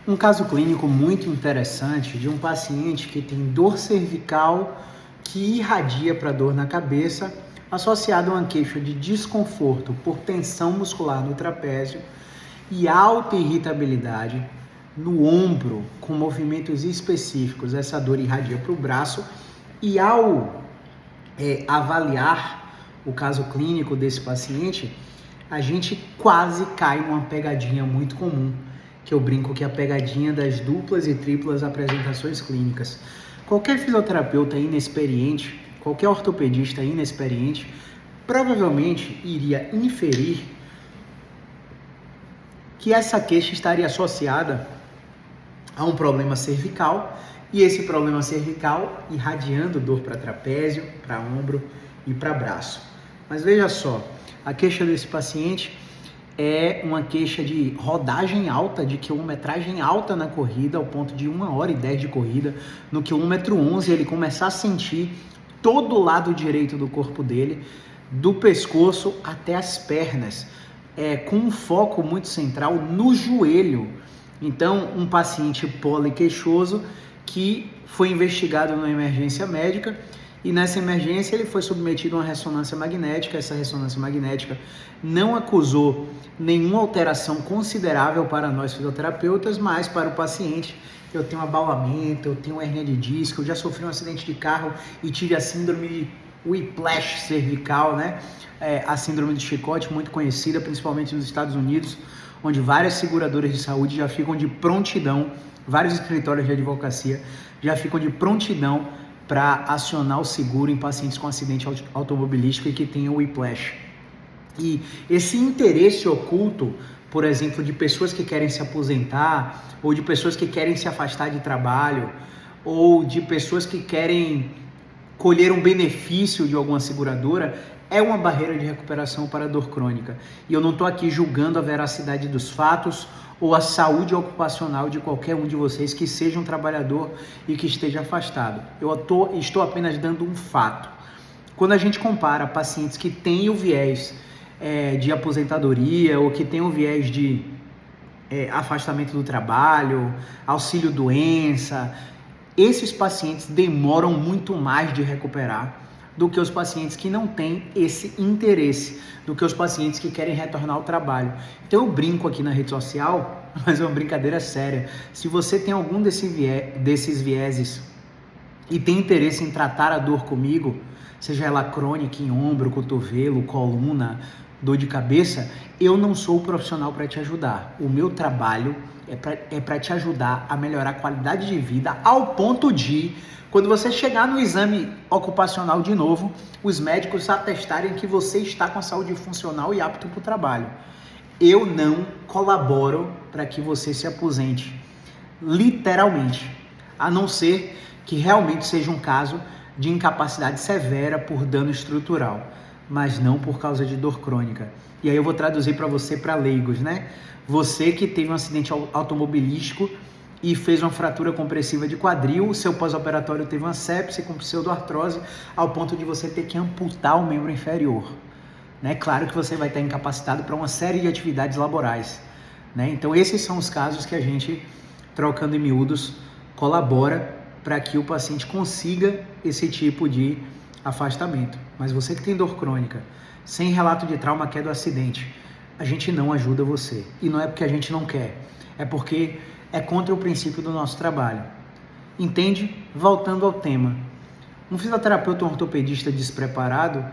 Um caso clínico muito interessante de um paciente que tem dor cervical que irradia para dor na cabeça, associado a uma queixa de desconforto por tensão muscular no trapézio e alta irritabilidade no ombro, com movimentos específicos. Essa dor irradia para o braço e ao avaliar o caso clínico desse paciente, a gente quase cai numa pegadinha muito comum, que eu brinco que é a pegadinha das duplas e triplas apresentações clínicas. Qualquer fisioterapeuta inexperiente, qualquer ortopedista inexperiente, provavelmente iria inferir que essa queixa estaria associada a um problema cervical, e esse problema cervical irradiando dor para trapézio, para ombro e para braço. Mas veja só, a queixa desse paciente é uma queixa de rodagem alta, de quilometragem alta na corrida, ao ponto de 1h10 de corrida. No quilômetro 11 ele começar a sentir todo o lado direito do corpo dele, do pescoço até as pernas, com um foco muito central no joelho. Então, um paciente poliqueixoso que foi investigado na emergência médica, e nessa emergência ele foi submetido a uma ressonância magnética. Essa ressonância magnética não acusou nenhuma alteração considerável para nós fisioterapeutas, mas para o paciente: eu tenho abaulamento, eu tenho hérnia de disco, eu já sofri um acidente de carro e tive a síndrome de whiplash cervical, né? A síndrome de chicote, muito conhecida, principalmente nos Estados Unidos, onde várias seguradoras de saúde já ficam de prontidão, vários escritórios de advocacia já ficam de prontidão para acionar o seguro em pacientes com acidente automobilístico e que tenham whiplash. E esse interesse oculto, por exemplo, de pessoas que querem se aposentar, ou de pessoas que querem se afastar de trabalho, ou de pessoas que querem colher um benefício de alguma seguradora, é uma barreira de recuperação para a dor crônica. E eu não estou aqui julgando a veracidade dos fatos ou a saúde ocupacional de qualquer um de vocês que seja um trabalhador e que esteja afastado. Eu estou apenas dando um fato. Quando a gente compara pacientes que têm o viés de aposentadoria ou que têm o viés de afastamento do trabalho, auxílio-doença, esses pacientes demoram muito mais de recuperar do que os pacientes que não têm esse interesse, do que os pacientes que querem retornar ao trabalho. Então eu brinco aqui na rede social, mas é uma brincadeira séria. Se você tem algum desses vieses e tem interesse em tratar a dor comigo, seja ela crônica em ombro, cotovelo, coluna, dor de cabeça, eu não sou o profissional para te ajudar. O meu trabalho é para te ajudar a melhorar a qualidade de vida ao ponto de, quando você chegar no exame ocupacional de novo, os médicos atestarem que você está com a saúde funcional e apto para o trabalho. Eu não colaboro para que você se aposente, literalmente, a não ser que realmente seja um caso de incapacidade severa por dano estrutural, mas não por causa de dor crônica. E aí eu vou traduzir para você, para leigos, né? Você que teve um acidente automobilístico e fez uma fratura compressiva de quadril, o seu pós-operatório teve uma sepse com pseudoartrose, ao ponto de você ter que amputar o membro inferior, né? Claro que você vai estar incapacitado para uma série de atividades laborais, né? Então esses são os casos que a gente, trocando em miúdos, colabora para que o paciente consiga esse tipo de afastamento. Mas você que tem dor crônica, sem relato de trauma que é do acidente, a gente não ajuda você. E não é porque a gente não quer, é porque é contra o princípio do nosso trabalho. Entende? Voltando ao tema. Um fisioterapeuta ou um ortopedista despreparado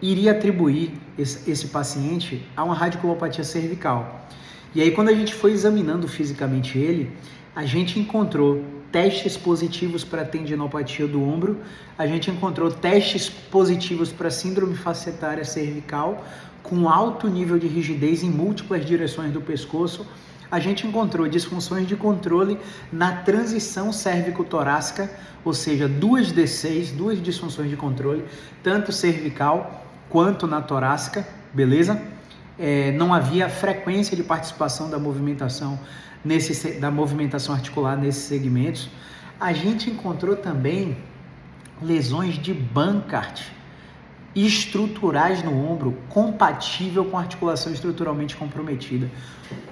iria atribuir esse paciente a uma radiculopatia cervical. E aí, quando a gente foi examinando fisicamente ele, a gente encontrou testes positivos para tendinopatia do ombro, a gente encontrou testes positivos para síndrome facetária cervical, com alto nível de rigidez em múltiplas direções do pescoço. A gente encontrou disfunções de controle na transição cérvico-torácica, ou seja, duas D6, duas disfunções de controle, tanto cervical quanto na torácica, beleza? Não havia frequência de participação da movimentação articular nesses segmentos. A gente encontrou também lesões de Bankart estruturais no ombro, compatível com articulação estruturalmente comprometida.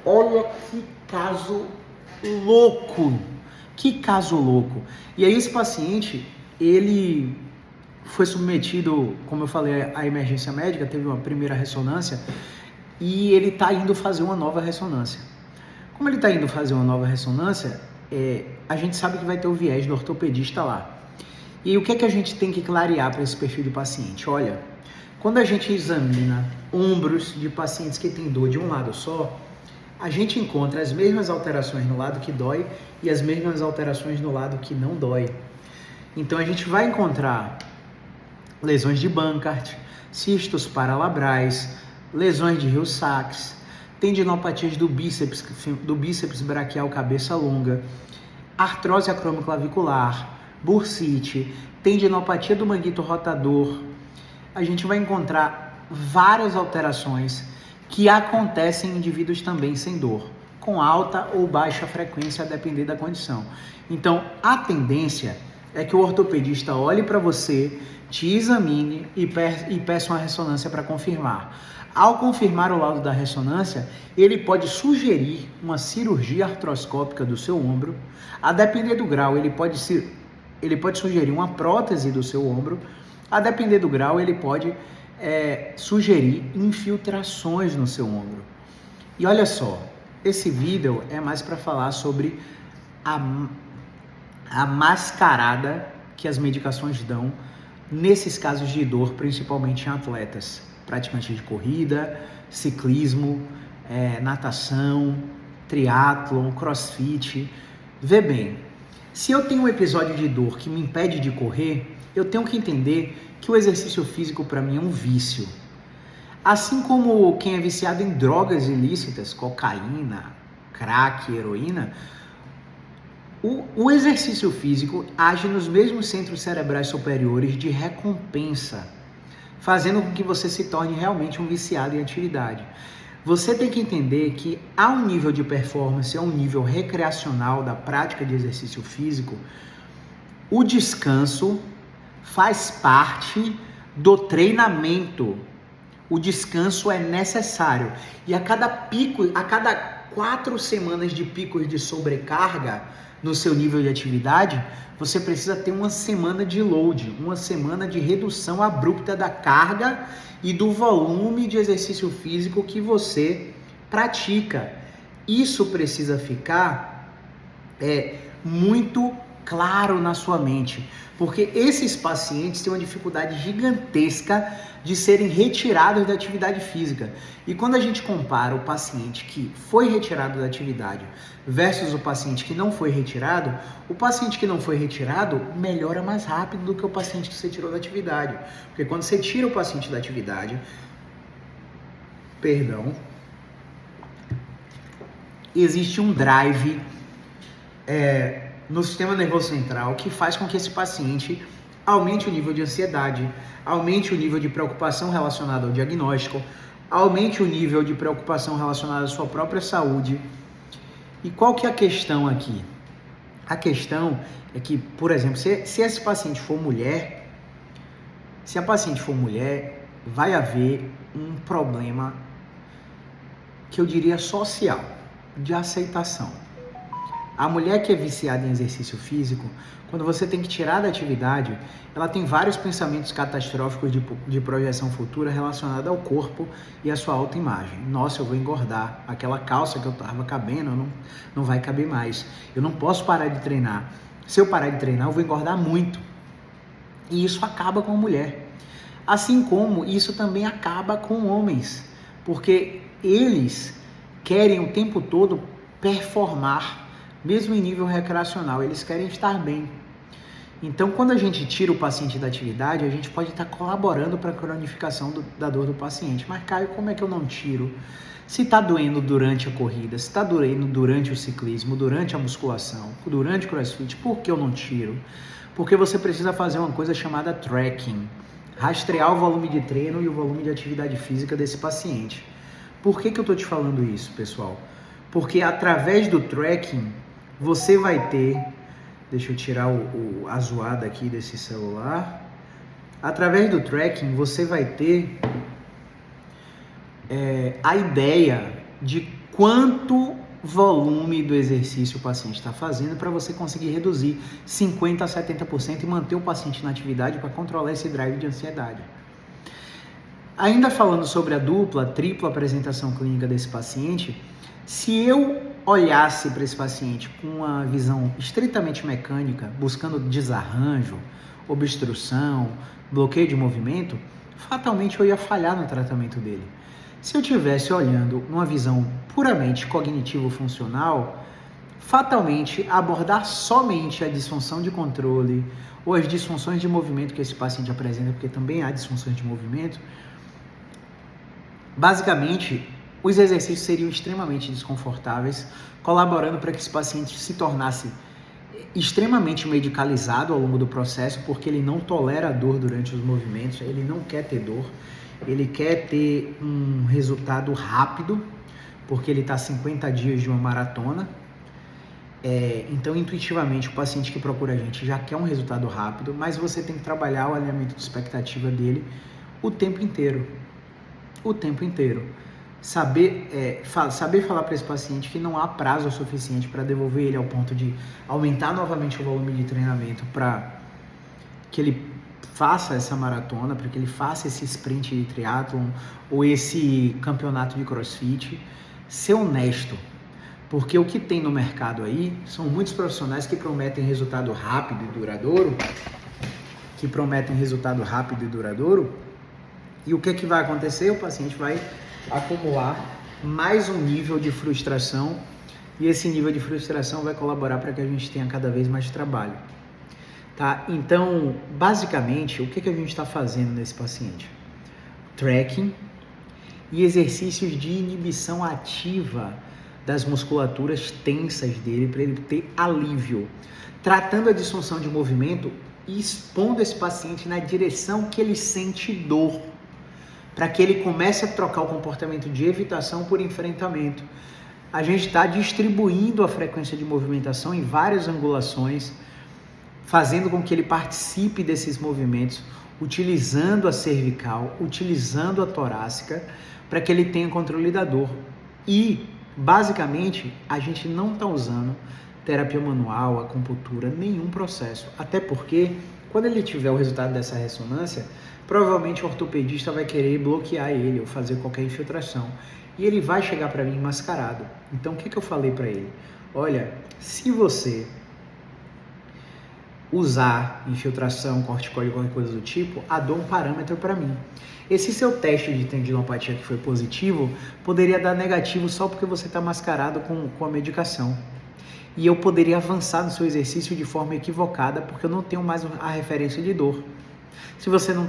Olha que caso louco! Que caso louco! E aí esse paciente, ele foi submetido, como eu falei, à emergência médica, teve uma primeira ressonância e ele está indo fazer uma nova ressonância. Como ele está indo fazer uma nova ressonância, a gente sabe que vai ter o viés do ortopedista lá. E o que é que a gente tem que clarear para esse perfil de paciente? Olha, quando a gente examina ombros de pacientes que têm dor de um lado só, a gente encontra as mesmas alterações no lado que dói e as mesmas alterações no lado que não dói. Então a gente vai encontrar lesões de Bankart, cistos paralabrais, lesões de Hill-Sachs, tendinopatias do bíceps braquial cabeça longa, artrose acromioclavicular, bursite, tendinopatia do manguito rotador. A gente vai encontrar várias alterações que acontecem em indivíduos também sem dor, com alta ou baixa frequência, a depender da condição. Então, a tendência é que o ortopedista olhe para você, te examine e peça uma ressonância para confirmar. Ao confirmar o laudo da ressonância, ele pode sugerir uma cirurgia artroscópica do seu ombro. A depender do grau, ele pode sugerir uma prótese do seu ombro. A depender do grau, ele pode sugerir infiltrações no seu ombro. E olha só, esse vídeo é mais para falar sobre a mascarada que as medicações dão nesses casos de dor, principalmente em atletas, praticantes de corrida, ciclismo, natação, triatlon, crossfit. Vê bem, se eu tenho um episódio de dor que me impede de correr, eu tenho que entender que o exercício físico para mim é um vício. Assim como quem é viciado em drogas ilícitas, cocaína, crack, heroína, o exercício físico age nos mesmos centros cerebrais superiores de recompensa, fazendo com que você se torne realmente um viciado em atividade. Você tem que entender que há um nível de performance, há um nível recreacional da prática de exercício físico. O descanso faz parte do treinamento. O descanso é necessário. E a cada 4 semanas de picos de sobrecarga no seu nível de atividade, você precisa ter uma semana de load, uma semana de redução abrupta da carga e do volume de exercício físico que você pratica. Isso precisa ficar muito claro na sua mente, porque esses pacientes têm uma dificuldade gigantesca de serem retirados da atividade física. E quando a gente compara o paciente que foi retirado da atividade versus o paciente que não foi retirado, o paciente que não foi retirado melhora mais rápido do que o paciente que você tirou da atividade. Porque quando você tira o paciente da atividade, existe um drive no sistema nervoso central que faz com que esse paciente aumente o nível de ansiedade, aumente o nível de preocupação relacionada ao diagnóstico, aumente o nível de preocupação relacionada à sua própria saúde. E qual que é a questão aqui? A questão é que, por exemplo, se esse paciente for mulher, se a paciente for mulher, vai haver um problema que eu diria social, de aceitação. A mulher que é viciada em exercício físico, quando você tem que tirar da atividade, ela tem vários pensamentos catastróficos de projeção futura relacionada ao corpo e à sua autoimagem. Nossa, eu vou engordar. Aquela calça que eu estava cabendo não vai caber mais. Eu não posso parar de treinar. Se eu parar de treinar, eu vou engordar muito. E isso acaba com a mulher. Assim como isso também acaba com homens. Porque eles querem o tempo todo performar, mesmo em nível recreacional, eles querem estar bem. Então, quando a gente tira o paciente da atividade, a gente pode estar colaborando para a cronificação da dor do paciente. Mas, Caio, como é que eu não tiro? Se está doendo durante a corrida, se está doendo durante o ciclismo, durante a musculação, durante o crossfit, por que eu não tiro? Porque você precisa fazer uma coisa chamada tracking. Rastrear o volume de treino e o volume de atividade física desse paciente. Por que eu estou te falando isso, pessoal? Porque através do tracking, você vai ter, deixa eu tirar a zoada aqui desse celular, através do tracking você vai ter a ideia de quanto volume do exercício o paciente está fazendo para você conseguir reduzir 50% a 70% e manter o paciente na atividade para controlar esse drive de ansiedade. Ainda falando sobre a dupla, tripla apresentação clínica desse paciente, se eu olhasse para esse paciente com uma visão estritamente mecânica, buscando desarranjo, obstrução, bloqueio de movimento, fatalmente eu ia falhar no tratamento dele. Se eu estivesse olhando numa visão puramente cognitivo-funcional, fatalmente abordar somente a disfunção de controle ou as disfunções de movimento que esse paciente apresenta, porque também há disfunções de movimento, basicamente, os exercícios seriam extremamente desconfortáveis, colaborando para que esse paciente se tornasse extremamente medicalizado ao longo do processo, porque ele não tolera a dor durante os movimentos, ele não quer ter dor, ele quer ter um resultado rápido, porque ele está a 50 dias de uma maratona. Então, intuitivamente, o paciente que procura a gente já quer um resultado rápido, mas você tem que trabalhar o alinhamento de expectativa dele o tempo inteiro. O tempo inteiro. Saber falar para esse paciente que não há prazo suficiente para devolver ele ao ponto de aumentar novamente o volume de treinamento para que ele faça essa maratona, para que ele faça esse sprint de triatlon ou esse campeonato de crossfit. Ser honesto, porque o que tem no mercado aí são muitos profissionais que prometem resultado rápido e duradouro, e o que é que vai acontecer? O paciente vai acumular mais um nível de frustração, e esse nível de frustração vai colaborar para que a gente tenha cada vez mais trabalho. Tá? Então, basicamente, o que a gente está fazendo nesse paciente? Tracking e exercícios de inibição ativa das musculaturas tensas dele, para ele ter alívio. Tratando a disfunção de movimento e expondo esse paciente na direção que ele sente dor, para que ele comece a trocar o comportamento de evitação por enfrentamento. A gente está distribuindo a frequência de movimentação em várias angulações, fazendo com que ele participe desses movimentos, utilizando a cervical, utilizando a torácica, para que ele tenha controle da dor. E, basicamente, a gente não está usando terapia manual, acupuntura, nenhum processo. Até porque, quando ele tiver o resultado dessa ressonância, provavelmente o ortopedista vai querer bloquear ele ou fazer qualquer infiltração. E ele vai chegar para mim mascarado. Então, o que eu falei para ele? Olha, se você usar infiltração, corticoide, qualquer coisa do tipo, a dor é um parâmetro para mim. Esse seu teste de tendinopatia que foi positivo, poderia dar negativo só porque você está mascarado com a medicação. E eu poderia avançar no seu exercício de forma equivocada, porque eu não tenho mais a referência de dor. Se você não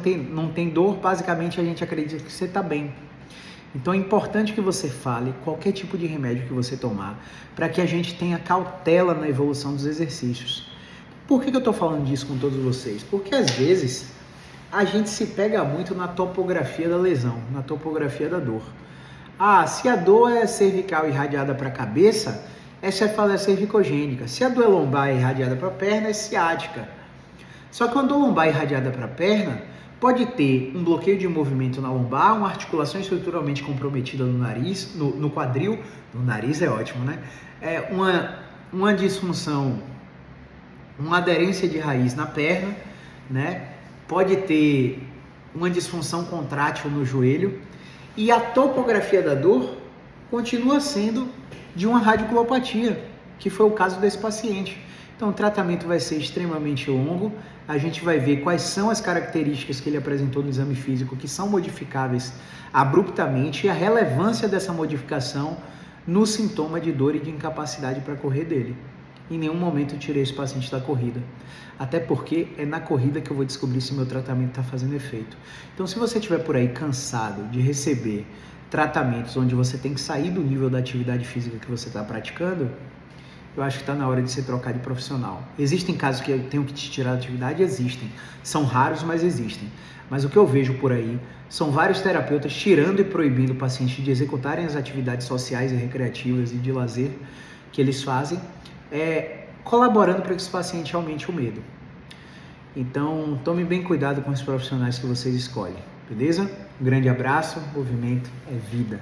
tem dor, basicamente a gente acredita que você está bem. Então é importante que você fale qualquer tipo de remédio que você tomar, para que a gente tenha cautela na evolução dos exercícios. Por que eu estou falando disso com todos vocês? Porque às vezes a gente se pega muito na topografia da lesão, na topografia da dor. Se a dor é cervical irradiada para a cabeça, é cefaleia cervicogênica. Se a dor é lombar irradiada para a perna, é ciática. Só que quando a lombar irradiada para a perna, pode ter um bloqueio de movimento na lombar, uma articulação estruturalmente comprometida no nariz, no quadril, no nariz é ótimo, né? Uma disfunção, uma aderência de raiz na perna, né? Pode ter uma disfunção contrátil no joelho, e a topografia da dor continua sendo de uma radiculopatia, que foi o caso desse paciente. Então o tratamento vai ser extremamente longo, a gente vai ver quais são as características que ele apresentou no exame físico que são modificáveis abruptamente e a relevância dessa modificação no sintoma de dor e de incapacidade para correr dele. Em nenhum momento eu tirei esse paciente da corrida, até porque é na corrida que eu vou descobrir se meu tratamento está fazendo efeito. Então, se você estiver por aí cansado de receber tratamentos onde você tem que sair do nível da atividade física que você está praticando, eu acho que está na hora de você trocar de profissional. Existem casos que eu tenho que te tirar da atividade? Existem. São raros, mas existem. Mas o que eu vejo por aí são vários terapeutas tirando e proibindo pacientes de executarem as atividades sociais e recreativas e de lazer que eles fazem, colaborando para que esse paciente aumente o medo. Então, tome bem cuidado com os profissionais que vocês escolhem, beleza? Um grande abraço, movimento é vida.